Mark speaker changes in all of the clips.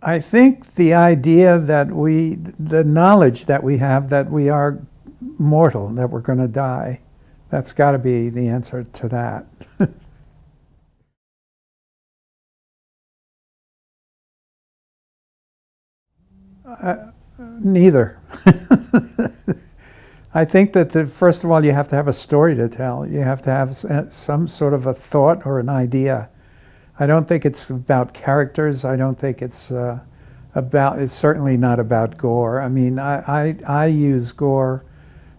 Speaker 1: I think the idea that the knowledge that we have that we are mortal, that we're going to die, that's got to be the answer to that. Neither. I think that first of all, you have to have a story to tell. You have to have some sort of a thought or an idea. I don't think it's about characters. I don't think it's it's certainly not about gore. I mean, I use gore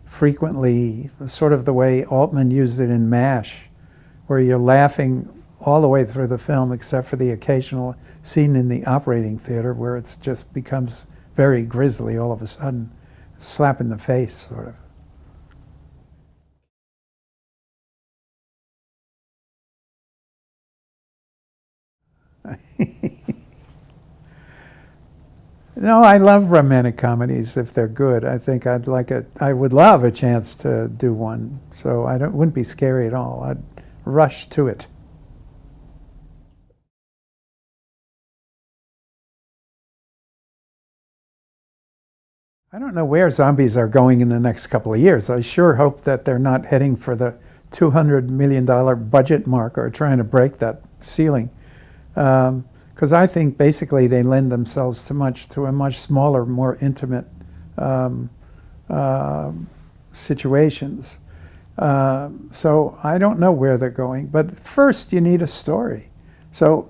Speaker 1: frequently, sort of the way Altman used it in MASH, where you're laughing all the way through the film, except for the occasional scene in the operating theater where it just becomes very grisly all of a sudden. It's a slap in the face, sort of. No, I love romantic comedies if they're good. I think I would love a chance to do one. So wouldn't be scary at all. I'd rush to it. I don't know where zombies are going in the next couple of years. I sure hope that they're not heading for the $200 million budget mark or trying to break that ceiling. Because I think basically they lend themselves to a much smaller, more intimate situations. So I don't know where they're going. But first, you need a story. So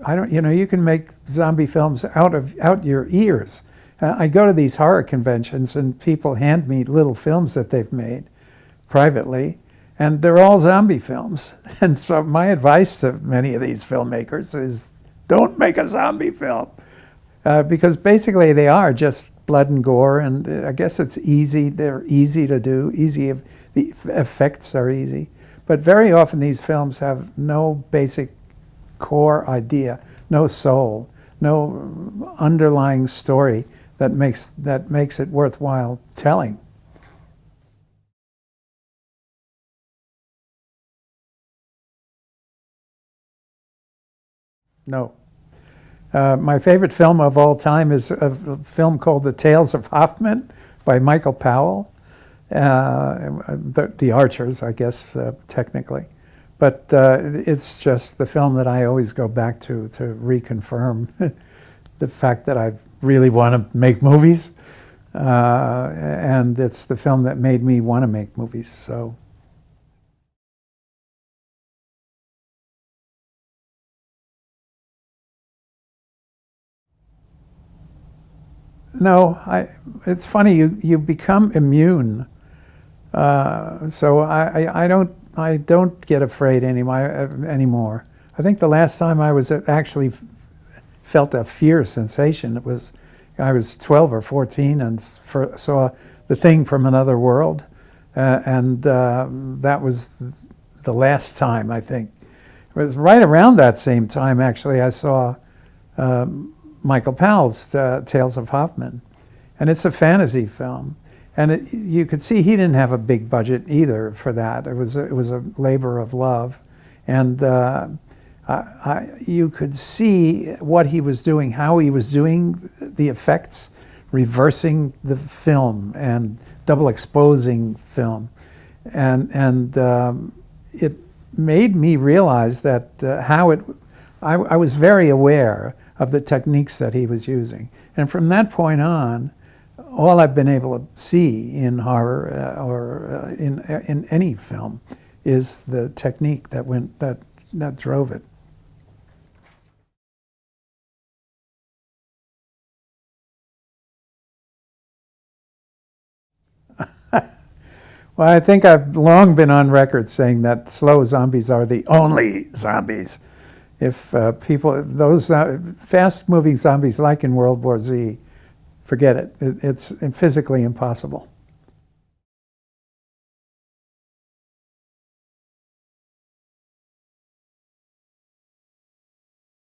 Speaker 1: you can make zombie films out your ears. I go to these horror conventions and people hand me little films that they've made privately, and they're all zombie films. And so my advice to many of these filmmakers is don't make a zombie film, because basically they are just blood and gore, and I guess it's easy. They're easy to do, the effects are easy. But very often these films have no basic core idea, no soul, no underlying story that makes it worthwhile telling. No. My favorite film of all time is a film called The Tales of Hoffmann by Michael Powell. The Archers, I guess, technically. But it's just the film that I always go back to reconfirm the fact that I really want to make movies. And it's the film that made me want to make movies. So. No, it's funny, you become immune. So I don't get afraid anymore. I think the last time I was actually felt a fear sensation, I was 12 or 14 and saw The Thing from Another World, and that was the last time, I think. It was right around that same time, actually, I saw Michael Powell's Tales of Hoffmann, and it's a fantasy film. And you could see he didn't have a big budget either for that. It was a labor of love, and you could see what he was doing, how he was doing the effects, reversing the film and double exposing film, and it made me realize that I was very aware of the techniques that he was using, and from that point on, all I've been able to see in horror or in any film is the technique that drove it. Well, I think I've long been on record saying that slow zombies are the only zombies. If those fast-moving zombies like in World War Z, forget it. It's physically impossible.